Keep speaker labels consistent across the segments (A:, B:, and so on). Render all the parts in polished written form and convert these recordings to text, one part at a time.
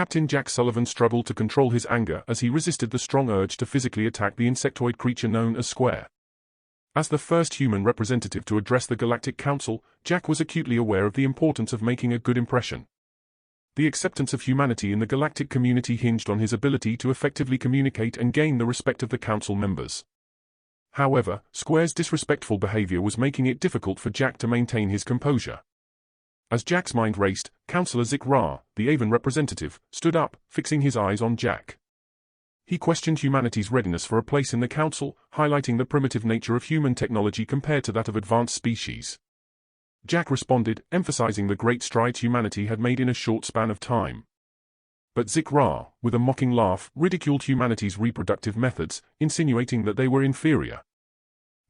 A: Captain Jack Sullivan struggled to control his anger as he resisted the strong urge to physically attack the insectoid creature known as Square. As the first human representative to address the Galactic Council, Jack was acutely aware of the importance of making a good impression. The acceptance of humanity in the galactic community hinged on his ability to effectively communicate and gain the respect of the council members. However, Square's disrespectful behavior was making it difficult for Jack to maintain his composure. As Jack's mind raced, Councillor Zik Ra, the Avon representative, stood up, fixing his eyes on Jack. He questioned humanity's readiness for a place in the council, highlighting the primitive nature of human technology compared to that of advanced species. Jack responded, emphasizing the great strides humanity had made in a short span of time. But Zik Ra, with a mocking laugh, ridiculed humanity's reproductive methods, insinuating that they were inferior.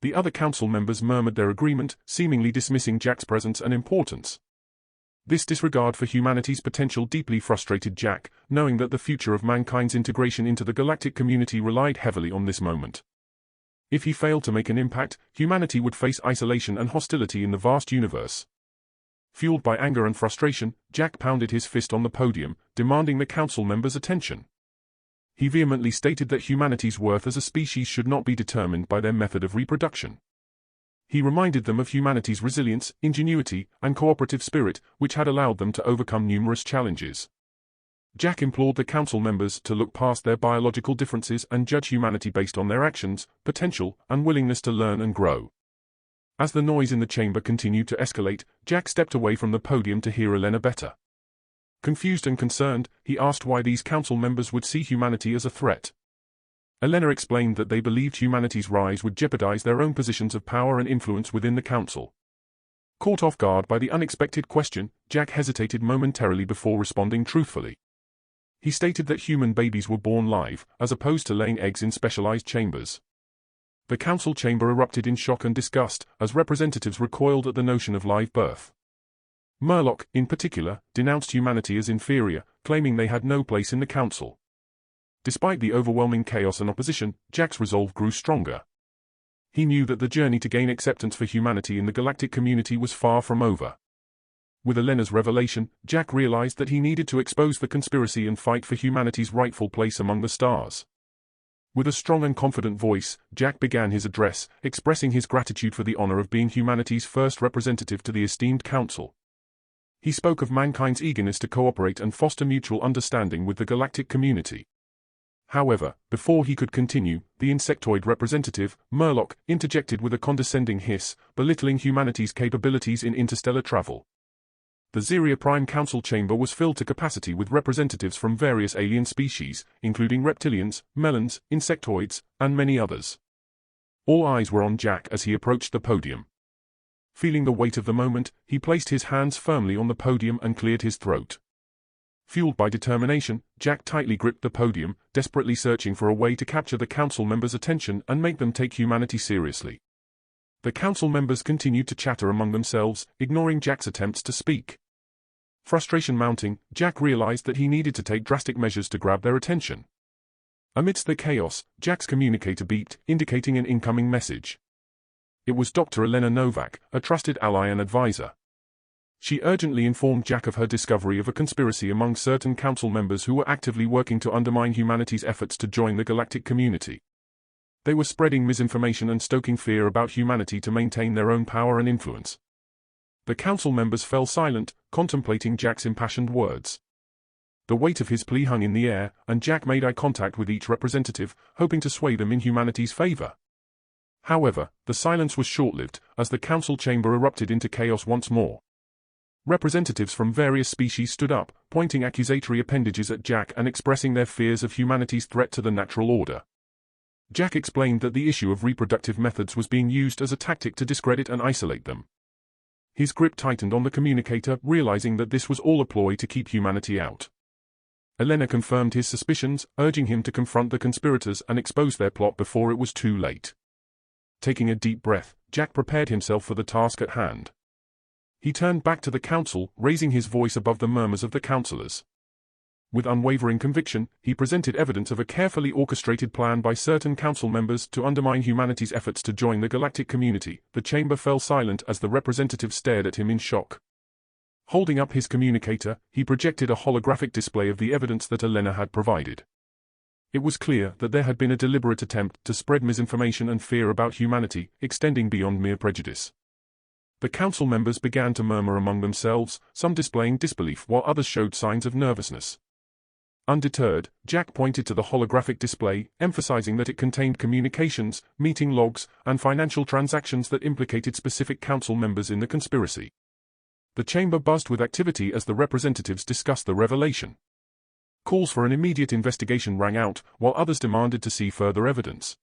A: The other council members murmured their agreement, seemingly dismissing Jack's presence and importance. This disregard for humanity's potential deeply frustrated Jack, knowing that the future of mankind's integration into the galactic community relied heavily on this moment. If he failed to make an impact, humanity would face isolation and hostility in the vast universe. Fueled by anger and frustration, Jack pounded his fist on the podium, demanding the council members' attention. He vehemently stated that humanity's worth as a species should not be determined by their method of reproduction. He reminded them of humanity's resilience, ingenuity, and cooperative spirit, which had allowed them to overcome numerous challenges. Jack implored the council members to look past their biological differences and judge humanity based on their actions, potential, and willingness to learn and grow. As the noise in the chamber continued to escalate, Jack stepped away from the podium to hear Elena better. Confused and concerned, he asked why these council members would see humanity as a threat. Elena explained that they believed humanity's rise would jeopardize their own positions of power and influence within the council. Caught off guard by the unexpected question, Jack hesitated momentarily before responding truthfully. He stated that human babies were born live, as opposed to laying eggs in specialized chambers. The council chamber erupted in shock and disgust, as representatives recoiled at the notion of live birth. Murloc, in particular, denounced humanity as inferior, claiming they had no place in the council. Despite the overwhelming chaos and opposition, Jack's resolve grew stronger. He knew that the journey to gain acceptance for humanity in the galactic community was far from over. With Elena's revelation, Jack realized that he needed to expose the conspiracy and fight for humanity's rightful place among the stars. With a strong and confident voice, Jack began his address, expressing his gratitude for the honor of being humanity's first representative to the esteemed council. He spoke of mankind's eagerness to cooperate and foster mutual understanding with the galactic community. However, before he could continue, the insectoid representative, Murloc, interjected with a condescending hiss, belittling humanity's capabilities in interstellar travel. The Xeria Prime Council chamber was filled to capacity with representatives from various alien species, including reptilians, melons, insectoids, and many others. All eyes were on Jack as he approached the podium. Feeling the weight of the moment, he placed his hands firmly on the podium and cleared his throat. Fueled by determination, Jack tightly gripped the podium, desperately searching for a way to capture the council members' attention and make them take humanity seriously. The council members continued to chatter among themselves, ignoring Jack's attempts to speak. Frustration mounting, Jack realized that he needed to take drastic measures to grab their attention. Amidst the chaos, Jack's communicator beeped, indicating an incoming message. It was Dr. Elena Novak, a trusted ally and advisor. She urgently informed Jack of her discovery of a conspiracy among certain council members who were actively working to undermine humanity's efforts to join the galactic community. They were spreading misinformation and stoking fear about humanity to maintain their own power and influence. The council members fell silent, contemplating Jack's impassioned words. The weight of his plea hung in the air, and Jack made eye contact with each representative, hoping to sway them in humanity's favor. However, the silence was short-lived, as the council chamber erupted into chaos once more. Representatives from various species stood up, pointing accusatory appendages at Jack and expressing their fears of humanity's threat to the natural order. Jack explained that the issue of reproductive methods was being used as a tactic to discredit and isolate them. His grip tightened on the communicator, realizing that this was all a ploy to keep humanity out. Elena confirmed his suspicions, urging him to confront the conspirators and expose their plot before it was too late. Taking a deep breath, Jack prepared himself for the task at hand. He turned back to the council, raising his voice above the murmurs of the councillors. With unwavering conviction, he presented evidence of a carefully orchestrated plan by certain council members to undermine humanity's efforts to join the galactic community. The chamber fell silent as the representative stared at him in shock. Holding up his communicator, he projected a holographic display of the evidence that Elena had provided. It was clear that there had been a deliberate attempt to spread misinformation and fear about humanity, extending beyond mere prejudice. The council members began to murmur among themselves, some displaying disbelief while others showed signs of nervousness. Undeterred, Jack pointed to the holographic display, emphasizing that it contained communications, meeting logs, and financial transactions that implicated specific council members in the conspiracy. The chamber buzzed with activity as the representatives discussed the revelation. Calls for an immediate investigation rang out, while others demanded to see further evidence.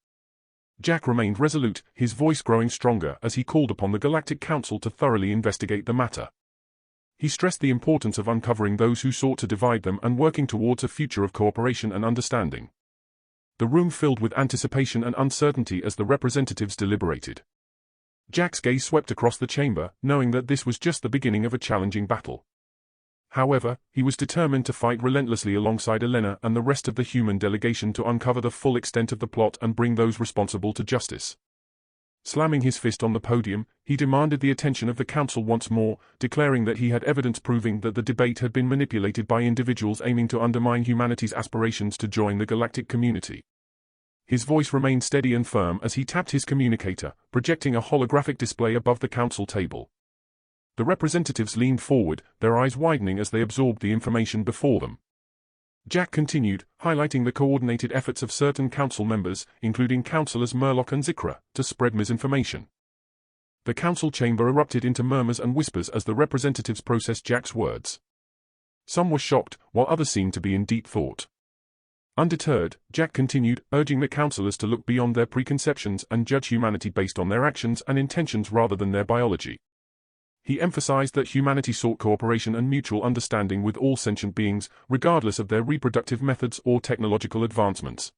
A: Jack remained resolute, his voice growing stronger as he called upon the Galactic Council to thoroughly investigate the matter. He stressed the importance of uncovering those who sought to divide them and working towards a future of cooperation and understanding. The room filled with anticipation and uncertainty as the representatives deliberated. Jack's gaze swept across the chamber, knowing that this was just the beginning of a challenging battle. However, he was determined to fight relentlessly alongside Elena and the rest of the human delegation to uncover the full extent of the plot and bring those responsible to justice. Slamming his fist on the podium, he demanded the attention of the council once more, declaring that he had evidence proving that the debate had been manipulated by individuals aiming to undermine humanity's aspirations to join the galactic community. His voice remained steady and firm as he tapped his communicator, projecting a holographic display above the council table. The representatives leaned forward, their eyes widening as they absorbed the information before them. Jack continued, highlighting the coordinated efforts of certain council members, including Councillors Murloc and Zikra, to spread misinformation. The council chamber erupted into murmurs and whispers as the representatives processed Jack's words. Some were shocked, while others seemed to be in deep thought. Undeterred, Jack continued, urging the councillors to look beyond their preconceptions and judge humanity based on their actions and intentions rather than their biology. He emphasized that humanity sought cooperation and mutual understanding with all sentient beings, regardless of their reproductive methods or technological advancements.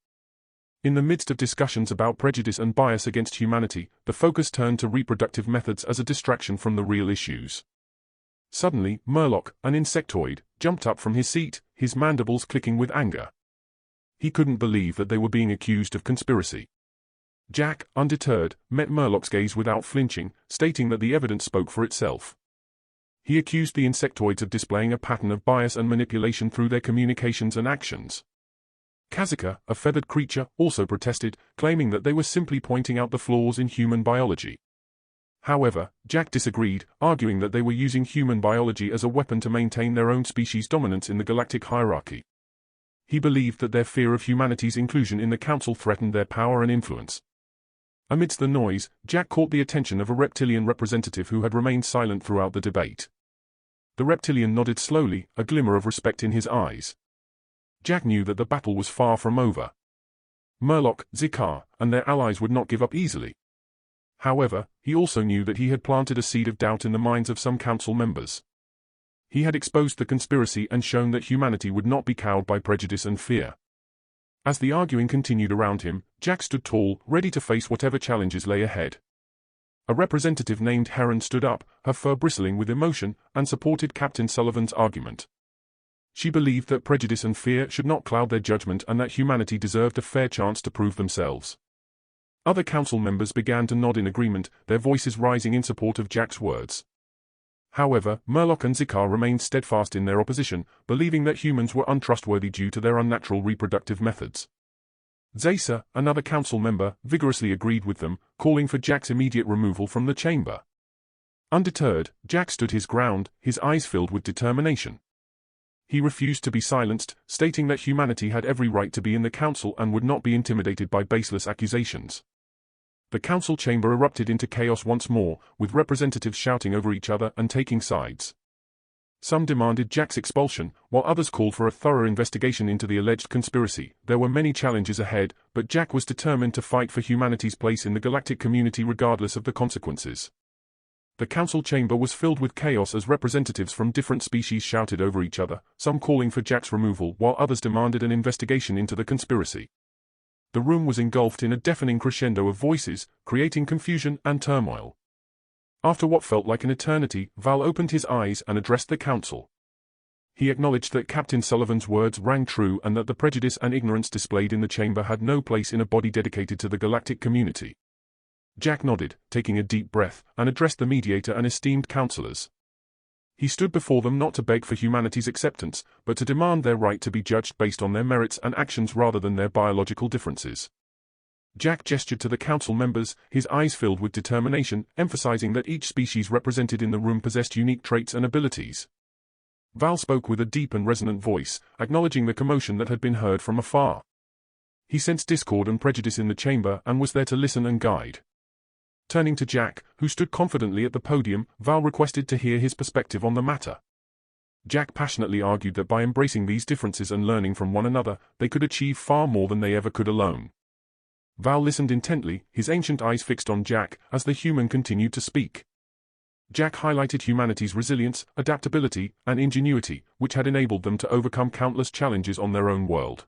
A: In the midst of discussions about prejudice and bias against humanity, the focus turned to reproductive methods as a distraction from the real issues. Suddenly, Murloc, an insectoid, jumped up from his seat, his mandibles clicking with anger. He couldn't believe that they were being accused of conspiracy. Jack, undeterred, met Murloc's gaze without flinching, stating that the evidence spoke for itself. He accused the insectoids of displaying a pattern of bias and manipulation through their communications and actions. Kazika, a feathered creature, also protested, claiming that they were simply pointing out the flaws in human biology. However, Jack disagreed, arguing that they were using human biology as a weapon to maintain their own species' dominance in the galactic hierarchy. He believed that their fear of humanity's inclusion in the council threatened their power and influence. Amidst the noise, Jack caught the attention of a reptilian representative who had remained silent throughout the debate. The reptilian nodded slowly, a glimmer of respect in his eyes. Jack knew that the battle was far from over. Murloc, Zikar, and their allies would not give up easily. However, he also knew that he had planted a seed of doubt in the minds of some council members. He had exposed the conspiracy and shown that humanity would not be cowed by prejudice and fear. As the arguing continued around him, Jack stood tall, ready to face whatever challenges lay ahead. A representative named Heron stood up, her fur bristling with emotion, and supported Captain Sullivan's argument. She believed that prejudice and fear should not cloud their judgment and that humanity deserved a fair chance to prove themselves. Other council members began to nod in agreement, their voices rising in support of Jack's words. However, Murloc and Zikar remained steadfast in their opposition, believing that humans were untrustworthy due to their unnatural reproductive methods. Zaysa, another council member, vigorously agreed with them, calling for Jack's immediate removal from the chamber. Undeterred, Jack stood his ground, his eyes filled with determination. He refused to be silenced, stating that humanity had every right to be in the council and would not be intimidated by baseless accusations. The council chamber erupted into chaos once more, with representatives shouting over each other and taking sides. Some demanded Jack's expulsion, while others called for a thorough investigation into the alleged conspiracy. There were many challenges ahead, but Jack was determined to fight for humanity's place in the galactic community regardless of the consequences. The council chamber was filled with chaos as representatives from different species shouted over each other, some calling for Jack's removal while others demanded an investigation into the conspiracy. The room was engulfed in a deafening crescendo of voices, creating confusion and turmoil. After what felt like an eternity, Val opened his eyes and addressed the council. He acknowledged that Captain Sullivan's words rang true and that the prejudice and ignorance displayed in the chamber had no place in a body dedicated to the galactic community. Jack nodded, taking a deep breath, and addressed the mediator and esteemed councillors. He stood before them not to beg for humanity's acceptance, but to demand their right to be judged based on their merits and actions rather than their biological differences. Jack gestured to the council members, his eyes filled with determination, emphasizing that each species represented in the room possessed unique traits and abilities. Val spoke with a deep and resonant voice, acknowledging the commotion that had been heard from afar. He sensed discord and prejudice in the chamber and was there to listen and guide. Turning to Jack, who stood confidently at the podium, Val requested to hear his perspective on the matter. Jack passionately argued that by embracing these differences and learning from one another, they could achieve far more than they ever could alone. Val listened intently, his ancient eyes fixed on Jack, as the human continued to speak. Jack highlighted humanity's resilience, adaptability, and ingenuity, which had enabled them to overcome countless challenges on their own world.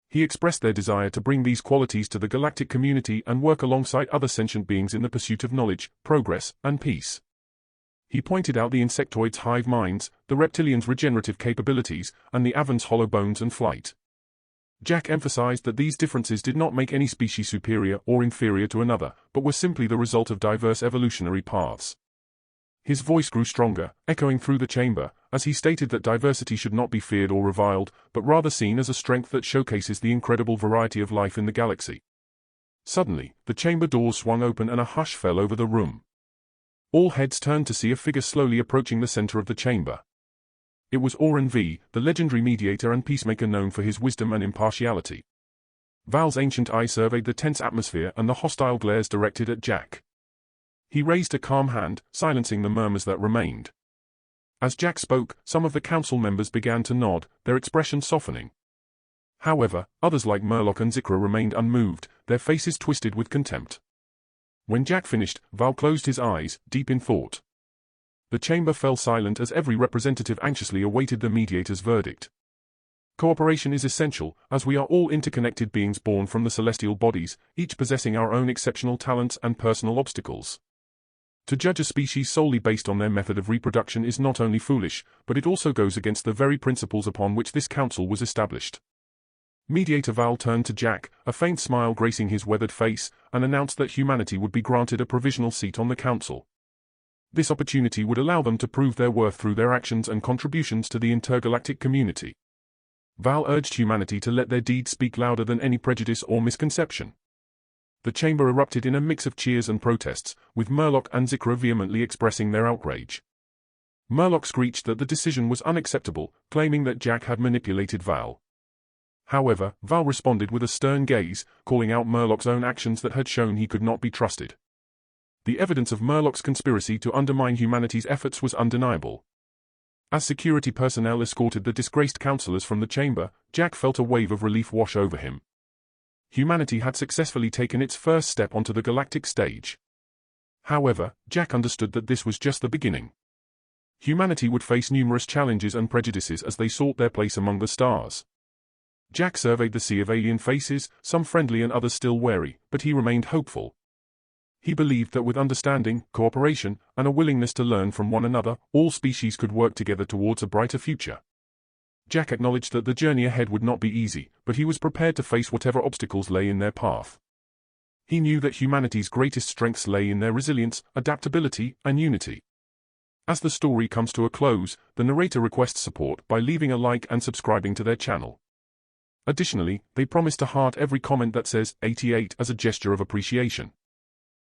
A: He expressed their desire to bring these qualities to the galactic community and work alongside other sentient beings in the pursuit of knowledge, progress, and peace. He pointed out the insectoids' hive minds, the reptilians' regenerative capabilities, and the Avans' hollow bones and flight. Jack emphasized that these differences did not make any species superior or inferior to another, but were simply the result of diverse evolutionary paths. His voice grew stronger, echoing through the chamber, as he stated that diversity should not be feared or reviled, but rather seen as a strength that showcases the incredible variety of life in the galaxy. Suddenly, the chamber doors swung open and a hush fell over the room. All heads turned to see a figure slowly approaching the center of the chamber. It was Oren V, the legendary mediator and peacemaker known for his wisdom and impartiality. Val's ancient eye surveyed the tense atmosphere and the hostile glares directed at Jack. He raised a calm hand, silencing the murmurs that remained. As Jack spoke, some of the council members began to nod, their expressions softening. However, others like Murloc and Zikra remained unmoved, their faces twisted with contempt. When Jack finished, Val closed his eyes, deep in thought. The chamber fell silent as every representative anxiously awaited the mediator's verdict. Cooperation is essential, as we are all interconnected beings born from the celestial bodies, each possessing our own exceptional talents and personal obstacles. To judge a species solely based on their method of reproduction is not only foolish, but it also goes against the very principles upon which this council was established. Mediator Val turned to Jack, a faint smile gracing his weathered face, and announced that humanity would be granted a provisional seat on the council. This opportunity would allow them to prove their worth through their actions and contributions to the intergalactic community. Val urged humanity to let their deeds speak louder than any prejudice or misconception. The chamber erupted in a mix of cheers and protests, with Murloc and Zikra vehemently expressing their outrage. Murloc screeched that the decision was unacceptable, claiming that Jack had manipulated Val. However, Val responded with a stern gaze, calling out Murloc's own actions that had shown he could not be trusted. The evidence of Murloc's conspiracy to undermine humanity's efforts was undeniable. As security personnel escorted the disgraced councillors from the chamber, Jack felt a wave of relief wash over him. Humanity had successfully taken its first step onto the galactic stage. However, Jack understood that this was just the beginning. Humanity would face numerous challenges and prejudices as they sought their place among the stars. Jack surveyed the sea of alien faces, some friendly and others still wary, but he remained hopeful. He believed that with understanding, cooperation, and a willingness to learn from one another, all species could work together towards a brighter future. Jack acknowledged that the journey ahead would not be easy, but he was prepared to face whatever obstacles lay in their path. He knew that humanity's greatest strengths lay in their resilience, adaptability, and unity. As the story comes to a close, the narrator requests support by leaving a like and subscribing to their channel. Additionally, they promise to heart every comment that says 88 as a gesture of appreciation.